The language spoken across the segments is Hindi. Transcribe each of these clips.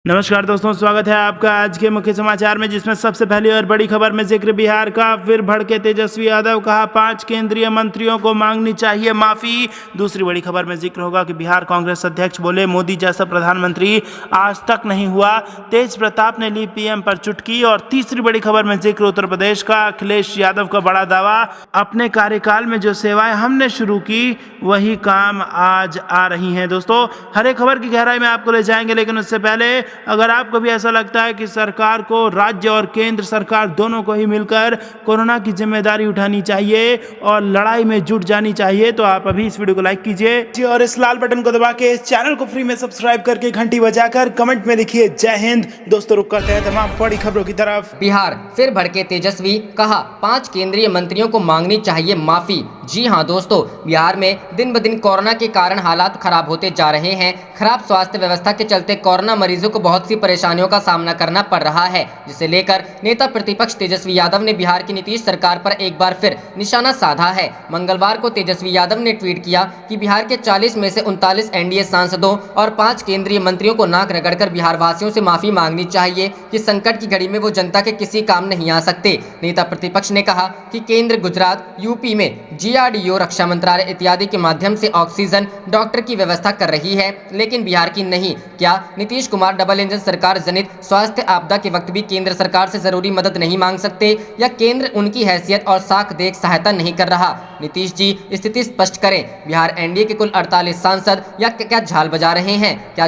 नमस्कार दोस्तों, स्वागत है आपका आज के मुख्य समाचार में, जिसमें सबसे पहली और बड़ी खबर में जिक्र बिहार का। फिर भड़के तेजस्वी यादव, कहा 5 केंद्रीय मंत्रियों को मांगनी चाहिए माफी। दूसरी बड़ी खबर में जिक्र होगा कि बिहार कांग्रेस अध्यक्ष बोले मोदी जैसा प्रधानमंत्री आज तक नहीं हुआ, तेज प्रताप ने ली पीएम पर चुटकी। और तीसरी बड़ी खबर में जिक्र उत्तर प्रदेश का, अखिलेश यादव का बड़ा दावा, अपने कार्यकाल में जो सेवाएं हमने शुरू की वही काम आज आ रही हैं। दोस्तों, हर एक खबर की गहराई में आपको ले जाएंगे, लेकिन उससे पहले अगर आपको भी ऐसा लगता है कि सरकार को, राज्य और केंद्र सरकार दोनों को ही मिलकर कोरोना की जिम्मेदारी उठानी चाहिए और लड़ाई में जुट जानी चाहिए, तो आप अभी इस वीडियो को लाइक कीजिए और इस लाल बटन को दबा के इस चैनल को फ्री में सब्सक्राइब करके घंटी बजाकर कमेंट में लिखिए जय हिंद। दोस्तों, रुक करते हैं तमाम बड़ी खबरों की तरफ। बिहार फिर भड़के तेजस्वी, कहा 5 केंद्रीय मंत्रियों को मांगनी चाहिए माफी। जी हां दोस्तों, बिहार में दिन ब दिन कोरोना के कारण हालात खराब होते जा रहे हैं। खराब स्वास्थ्य व्यवस्था के चलते कोरोना मरीजों को बहुत सी परेशानियों का सामना करना पड़ रहा है, जिसे लेकर नेता प्रतिपक्ष तेजस्वी यादव ने बिहार की नीतीश सरकार पर एक बार फिर निशाना साधा है। मंगलवार को तेजस्वी यादव ने ट्वीट किया कि बिहार के 40 में से 39 एनडीए सांसदों और 5 केंद्रीय मंत्रियों को नाक रगड़कर बिहार वासियों से माफी मांगनी चाहिए कि संकट की घड़ी में वो जनता के किसी काम नहीं आ सकते। नेता प्रतिपक्ष ने कहा कि केंद्र गुजरात, यूपी में डीआरडीओ, रक्षा मंत्रालय इत्यादि के माध्यम से ऑक्सीजन, डॉक्टर की व्यवस्था कर रही है, लेकिन बिहार की नहीं। क्या नीतीश कुमार डबल इंजन सरकार जनित स्वास्थ्य आपदा के वक्त भी केंद्र सरकार से जरूरी मदद नहीं मांग सकते, या केंद्र उनकी हैसियत और साख देख सहायता नहीं कर रहा? नीतीश जी, स्थिति स्पष्ट करें। बिहार एनडीए के कुल 48 सांसद या क्या झाल बजा रहे हैं? क्या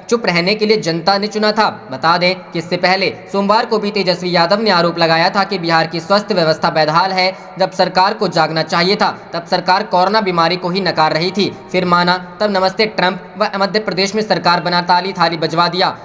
चुप रहने के लिए जनता ने चुना था? बता दें कि इससे पहले सोमवार को भी तेजस्वी यादव ने आरोप लगाया था कि बिहार की स्वास्थ्य व्यवस्था बेहाल है। जब सरकार को जागना चाहिए था, तब सरकार कोरोना बीमारी को ही नकार रही थी। फिर माना तब नमस्ते ट्रंप व मध्य प्रदेश में सरकार बना ताली थाली बजवा दिया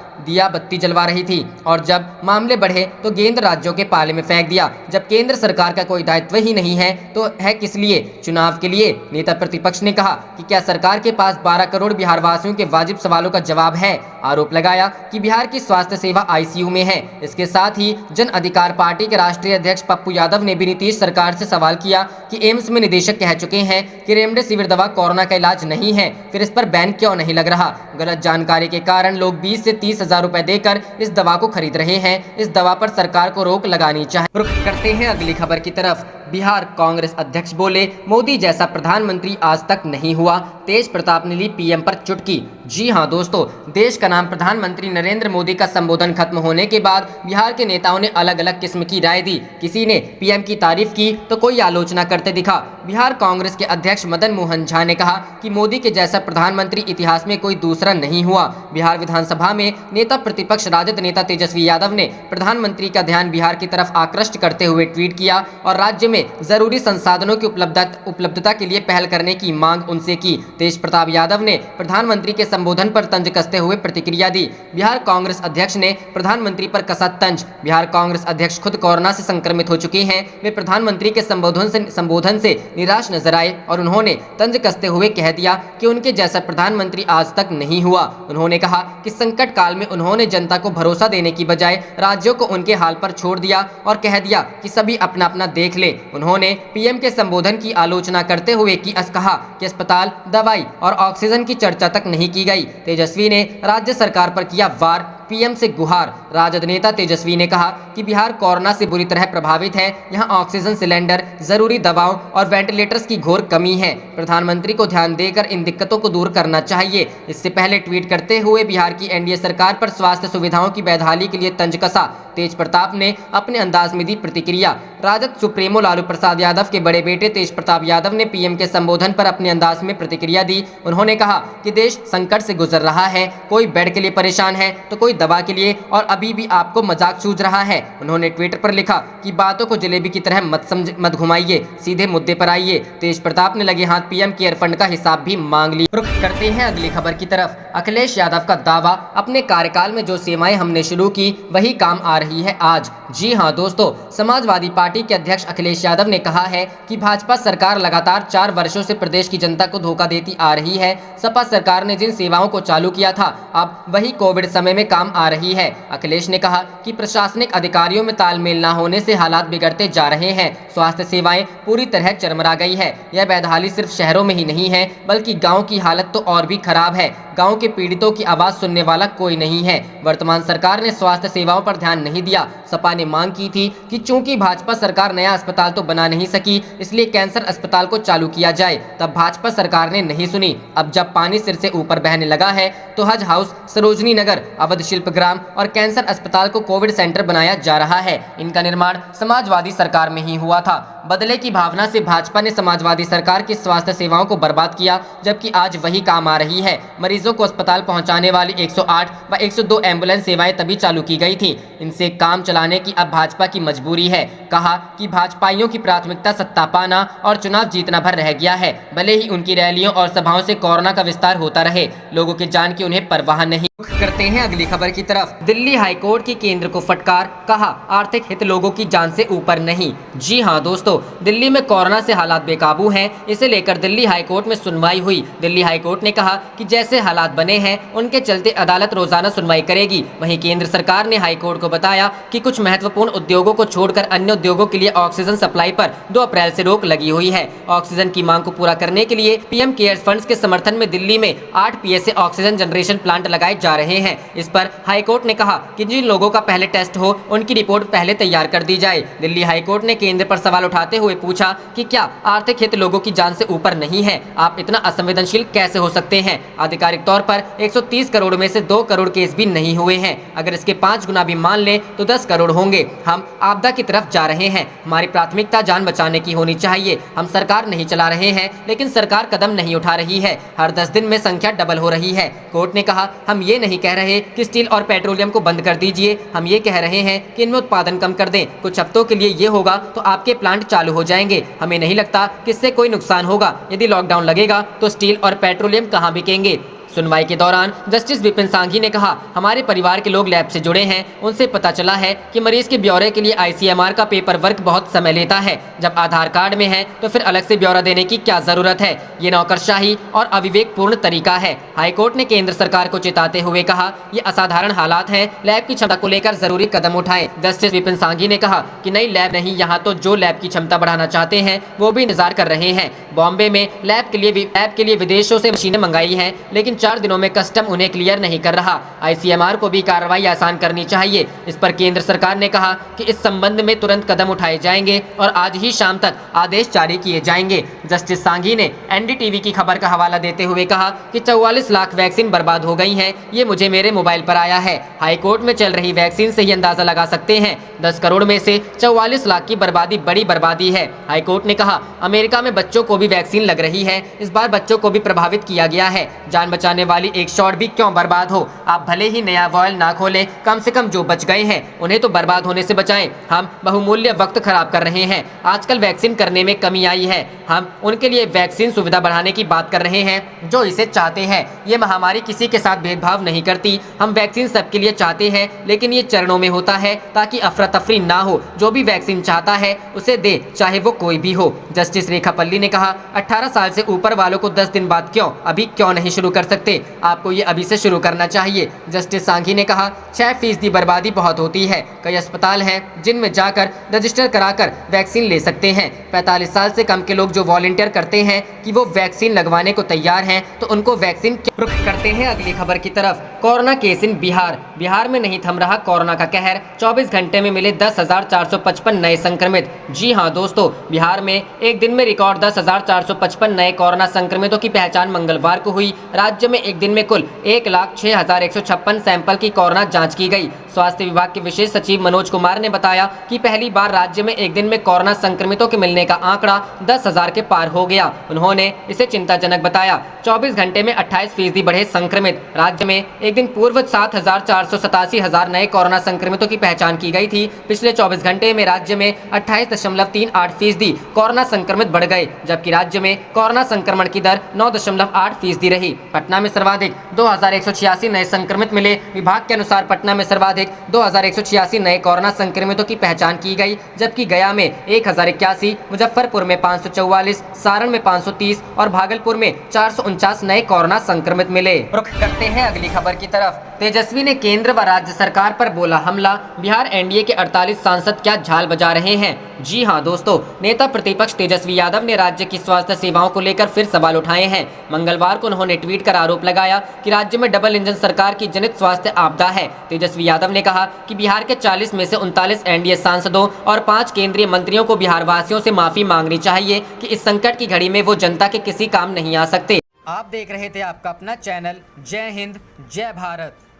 बत्ती जलवा रही थी, और जब मामले बढ़े तो गेंद राज्यों के पाले में फेंक दिया। जब केंद्र सरकार का कोई दायित्व ही नहीं है तो है किस लिए? चुनाव के लिए। नेता प्रतिपक्ष ने कहा कि क्या सरकार के पास 12 करोड़ बिहार वासियों के वाजिब सवालों का जवाब है? आरोप लगाया कि बिहार की स्वास्थ्य सेवा आईसीयू में है। इसके साथ ही जन अधिकार पार्टी के राष्ट्रीय अध्यक्ष पप्पू यादव ने भी नीतीश सरकार से सवाल किया कि एम्स में निदेशक कह चुके हैं कि रेमडेसिविर दवा कोरोना का इलाज नहीं है, फिर इस पर बैन क्यों नहीं लग रहा? गलत जानकारी के कारण लोग 20 से 30 हजार रुपए देकर इस दवा को खरीद रहे हैं। इस दवा पर सरकार को रोक लगानी चाहिए। रुक करते हैं अगली खबर की तरफ। बिहार कांग्रेस अध्यक्ष बोले मोदी जैसा प्रधानमंत्री आज तक नहीं हुआ, तेज प्रताप ने ली पीएम पर चुटकी। जी हां दोस्तों, देश का नाम प्रधानमंत्री नरेंद्र मोदी का संबोधन खत्म होने के बाद बिहार के नेताओं ने अलग अलग किस्म की राय दी। किसी ने पीएम की तारीफ की तो कोई आलोचना करते दिखा। बिहार कांग्रेस के अध्यक्ष मदन मोहन झा ने कहा कि मोदी के जैसा प्रधानमंत्री इतिहास में कोई दूसरा नहीं हुआ। बिहार विधानसभा में नेता प्रतिपक्ष राजद नेता तेजस्वी यादव ने प्रधानमंत्री का ध्यान बिहार की तरफ आकृष्ट करते हुए ट्वीट किया और राज्य में जरूरी संसाधनों की उपलब्धता के लिए पहल करने की मांग उनसे की। तेज प्रताप यादव ने प्रधानमंत्री के संबोधन पर तंज कसते हुए प्रतिक्रिया दी। बिहार कांग्रेस अध्यक्ष ने प्रधानमंत्री पर कसा तंज। बिहार कांग्रेस अध्यक्ष खुद कोरोना से संक्रमित हो चुके हैं। वे प्रधानमंत्री के संबोधन से निराश नजर आए और उन्होंने तंज कसते हुए कह दिया कि उनके जैसा प्रधानमंत्री आज तक नहीं हुआ। उन्होंने कहा कि संकट काल में उन्होंने जनता को भरोसा देने की बजाय राज्यों को उनके हाल पर छोड़ दिया और कह दिया कि सभी अपना अपना देख ले। उन्होंने पीएम के संबोधन की आलोचना करते हुए कहा कि अस्पताल, दवाई और ऑक्सीजन की चर्चा तक नहीं की गई। तेजस्वी ने राज्य सरकार पर किया वार, पीएम से गुहार। राजद नेता तेजस्वी ने कहा कि बिहार कोरोना से बुरी तरह प्रभावित है। यहां ऑक्सीजन सिलेंडर, जरूरी दवाओं और वेंटिलेटर्स की घोर कमी है। प्रधानमंत्री को ध्यान देकर इन दिक्कतों को दूर करना चाहिए। इससे पहले ट्वीट करते हुए बिहार की एनडीए सरकार पर स्वास्थ्य सुविधाओं की बेहाली के लिए तंज कसा। तेज प्रताप ने अपने अंदाज में दी प्रतिक्रिया। राजद सुप्रीमो लालू प्रसाद यादव के बड़े बेटे तेज प्रताप यादव ने पीएम के संबोधन पर अपने अंदाज में प्रतिक्रिया दी। उन्होंने कहा कि देश संकट से गुजर रहा है, कोई बेड के लिए परेशान है तो कोई दवा के लिए, और अभी भी आपको मजाक सूझ रहा है। उन्होंने ट्विटर पर लिखा कि बातों को जलेबी की तरह मत घुमाइए, सीधे मुद्दे पर आइए। तेज प्रताप ने लगे हाथ पीएम केयर फंड का हिसाब भी मांग लिया। रुक करते हैं अगली खबर की तरफ। अखिलेश यादव का दावा, अपने कार्यकाल में जो सेवाएं हमने शुरू की वही काम आ रही है आज। जी हां दोस्तों, समाजवादी पार्टी के अध्यक्ष अखिलेश यादव ने कहा है कि भाजपा सरकार लगातार 4 वर्षों से प्रदेश की जनता को धोखा देती आ रही है। सपा सरकार ने जिन सेवाओं को चालू किया था, अब वही कोविड समय में काम काम आ रही है। अखिलेश ने कहा कि प्रशासनिक अधिकारियों में तालमेल न होने से हालात बिगड़ते जा रहे हैं। स्वास्थ्य सेवाएं पूरी तरह चरमरा गई है। यह बेदहाली सिर्फ शहरों में ही नहीं है बल्कि गाँव की हालत तो और भी खराब है। गाँव के पीड़ितों की आवाज सुनने वाला कोई नहीं है। वर्तमान सरकार ने स्वास्थ्य सेवाओं पर ध्यान नहीं दिया। सपा ने मांग की थी कि चूंकि भाजपा सरकार नया अस्पताल तो बना नहीं सकी, इसलिए कैंसर अस्पताल को चालू किया जाए। तब भाजपा सरकार ने नहीं सुनी। अब जब पानी सिर से ऊपर बहने लगा है तो हज हाउस, सरोजनी नगर, अवध शिल्पग्राम और कैंसर अस्पताल को कोविड सेंटर बनाया जा रहा है। इनका निर्माण समाजवादी सरकार में ही हुआ था। बदले की भावना से भाजपा ने समाजवादी सरकार की स्वास्थ्य सेवाओं को बर्बाद किया, जबकि आज वही काम आ रही है। मरीजों को अस्पताल पहुंचाने वाली 108 व 102 एम्बुलेंस सेवाएं तभी चालू की गई थी। इनसे काम चलाने की अब भाजपा की मजबूरी है। कहा कि भाजपाइयों की प्राथमिकता सत्ता पाना और चुनाव जीतना भर रह गया है। भले ही उनकी रैलियों और सभाओं से कोरोना का विस्तार होता रहे, लोगों की जान की उन्हें परवाह नहीं। करते हैं अगली खबर की तरफ। दिल्ली हाईकोर्ट की केंद्र को फटकार, कहा आर्थिक हित लोगों की जान से ऊपर नहीं। जी हां दोस्तों, दिल्ली में कोरोना से हालात बेकाबू हैं। इसे लेकर दिल्ली हाईकोर्ट में सुनवाई हुई। दिल्ली हाईकोर्ट ने कहा कि जैसे हालात बने हैं उनके चलते अदालत रोजाना सुनवाई करेगी। वहीं केंद्र सरकार ने हाईकोर्ट को बताया कि कुछ महत्वपूर्ण उद्योगों को छोड़कर अन्य उद्योगों के लिए ऑक्सीजन सप्लाई पर 2 अप्रैल से रोक लगी हुई है। ऑक्सीजन की मांग को पूरा करने के लिए पीएम केयर्स फंड्स के समर्थन में दिल्ली में 8 पीएसए ऑक्सीजन जनरेशन प्लांट लगाए जा रहे हैं। इस पर हाईकोर्ट ने कहा कि जिन लोगों का पहले टेस्ट हो उनकी रिपोर्ट पहले तैयार कर दी जाए। दिल्ली हाईकोर्ट ने केंद्र पर सवाल उठाते हुए पूछा कि क्या आर्थिक हित लोगों की जान से ऊपर नहीं है? आप इतना असंवेदनशील कैसे हो सकते हैं? आधिकारिक तौर पर 130 करोड़ में से 2 करोड़ केस भी नहीं हुए हैं। अगर इसके 5 गुना भी मान लें तो 10 करोड़ होंगे। हम आपदा की तरफ जा रहे हैं। हमारी प्राथमिकता जान बचाने की होनी चाहिए। हम सरकार नहीं चला रहे हैं, लेकिन सरकार कदम नहीं उठा रही है। हर 10 दिन में संख्या डबल हो रही है। कोर्ट ने कहा हम ये नहीं कह रहे कि स्टील और पेट्रोलियम को बंद कर दीजिए। हम ये कह रहे हैं कि इनमें उत्पादन कम कर दें। कुछ हफ्तों के लिए ये होगा तो आपके प्लांट चालू हो जाएंगे। हमें नहीं लगता कि इससे कोई नुकसान होगा। यदि लॉकडाउन लगेगा तो स्टील और पेट्रोलियम कहाँ बिकेंगे? सुनवाई के दौरान जस्टिस विपिन सांघी ने कहा हमारे परिवार के लोग लैब से जुड़े हैं। उनसे पता चला है कि मरीज के ब्यौरे के लिए आईसीएमआर का पेपर वर्क बहुत समय लेता है। जब आधार कार्ड में है तो फिर अलग से ब्यौरा देने की क्या जरूरत है? ये नौकरशाही और अविवेकपूर्ण तरीका है। हाईकोर्ट ने केंद्र सरकार को चेताते हुए कहा ये असाधारण हालात हैं। लैब की क्षमता को लेकर जरूरी कदम उठाएं। जस्टिस विपिन सांघी ने कहा कि नई लैब नहीं, यहाँ तो जो लैब की क्षमता बढ़ाना चाहते हैं वो भी इंतजार कर रहे हैं। बॉम्बे में लैब के लिए विदेशों से मशीनें मंगाई हैं, लेकिन 4 दिनों में कस्टम उन्हें क्लियर नहीं कर रहा। आईसीएमआर को भी कार्रवाई आसान करनी चाहिए। इस पर केंद्र सरकार ने कहा कि इस संबंध में तुरंत कदम उठाए जाएंगे और आज ही शाम तक आदेश जारी किए जाएंगे। जस्टिस सांघी ने एनडीटीवी की खबर का हवाला देते हुए कहा कि 44 लाख वैक्सीन बर्बाद हो गई हैं। ये मुझे मेरे मोबाइल पर आया है। हाईकोर्ट में चल रही वैक्सीन से ही अंदाजा लगा सकते हैं। 10 करोड़ में से 44 लाख की बर्बादी बड़ी बर्बादी है। हाईकोर्ट ने कहा अमेरिका में बच्चों को भी वैक्सीन लग रही है। इस बार बच्चों को भी प्रभावित किया गया है। जान बचाने वाली एक शॉट भी क्यों बर्बाद हो? आप भले ही नया वॉयल ना खोलें, कम से कम जो बच गए हैं उन्हें तो बर्बाद होने से बचाएं। हम बहुमूल्य वक्त खराब कर रहे हैं। आजकल वैक्सीन करने में कमी आई है। हम उनके लिए वैक्सीन सुविधा बढ़ाने की बात कर रहे हैं जो इसे चाहते हैं। ये महामारी किसी के साथ भेदभाव नहीं करती। हम वैक्सीन सबके लिए चाहते हैं, लेकिन ये चरणों में होता है ताकि अफरा तफरी ना हो। जो भी वैक्सीन चाहता है उसे दे, चाहे वो कोई भी हो। जस्टिस रेखा पल्ली ने कहा 18 साल से ऊपर वालों को 10 दिन बाद अभी क्यों नहीं शुरू कर सकते? आपको ये अभी से शुरू करना चाहिए। जस्टिस सांघी ने कहा 6% बर्बादी बहुत होती है। कई अस्पताल हैं जिनमें जाकर रजिस्टर कराकर वैक्सीन ले सकते हैं। 45 साल से कम के लोग जो वॉलंटियर करते हैं कि वो वैक्सीन लगवाने को तैयार हैं, तो उनको वैक्सीन रुख करते हैं अगली खबर की तरफ। कोरोना केस इन बिहार में नहीं थम रहा कोरोना का कहर। 24 घंटे में मिले 10,455 नए संक्रमित। जी हां दोस्तों, बिहार में एक दिन में रिकॉर्ड 10,455 नए कोरोना संक्रमितों की पहचान मंगलवार को हुई। राज्य में एक दिन में कुल 1,06,156 सैंपल की कोरोना जांच की गई। स्वास्थ्य विभाग के विशेष सचिव मनोज कुमार ने बताया कि पहली बार राज्य में एक दिन में कोरोना संक्रमितों के मिलने का आंकड़ा 10,000 के पार हो गया। उन्होंने इसे चिंताजनक बताया। 24 घंटे में 28% बढ़े संक्रमित। राज्य में एक दिन पूर्व 7,487 नए कोरोना संक्रमितों की पहचान की गई थी। पिछले 24 घंटे में राज्य में 28.38% कोरोना संक्रमित बढ़ गए, जबकि राज्य में कोरोना संक्रमण की दर 9.8% रही। पटना में सर्वाधिक 2,186 नए संक्रमित मिले। विभाग के अनुसार पटना में सर्वाधिक 2,186 नए कोरोना संक्रमितों की पहचान की गई, जबकि गया में 1,081, मुजफ्फरपुर में 544, सारण में 530 और भागलपुर में 449 नए कोरोना संक्रमित मिले। रुख करते हैं अगली खबर की तरफ तेजस्वी ने केंद्र व राज्य सरकार पर बोला हमला, बिहार एनडीए के 48 सांसद क्या झाल बजा रहे हैं। जी हां दोस्तों, नेता प्रतिपक्ष तेजस्वी यादव ने राज्य की स्वास्थ्य सेवाओं को लेकर फिर सवाल उठाए हैं। मंगलवार को उन्होंने ट्वीट कर आरोप लगाया कि राज्य में डबल इंजन सरकार की जनित स्वास्थ्य आपदा है। तेजस्वी यादव ने कहा कि बिहार के 40 में से 39 एनडीए सांसदों और 5 केंद्रीय मंत्रियों को बिहार वासियों से माफी मांगनी चाहिए कि इस संकट की घड़ी में वो जनता के किसी काम नहीं आ सकते। आप देख रहे थे आपका अपना चैनल जय हिंद जय भारत।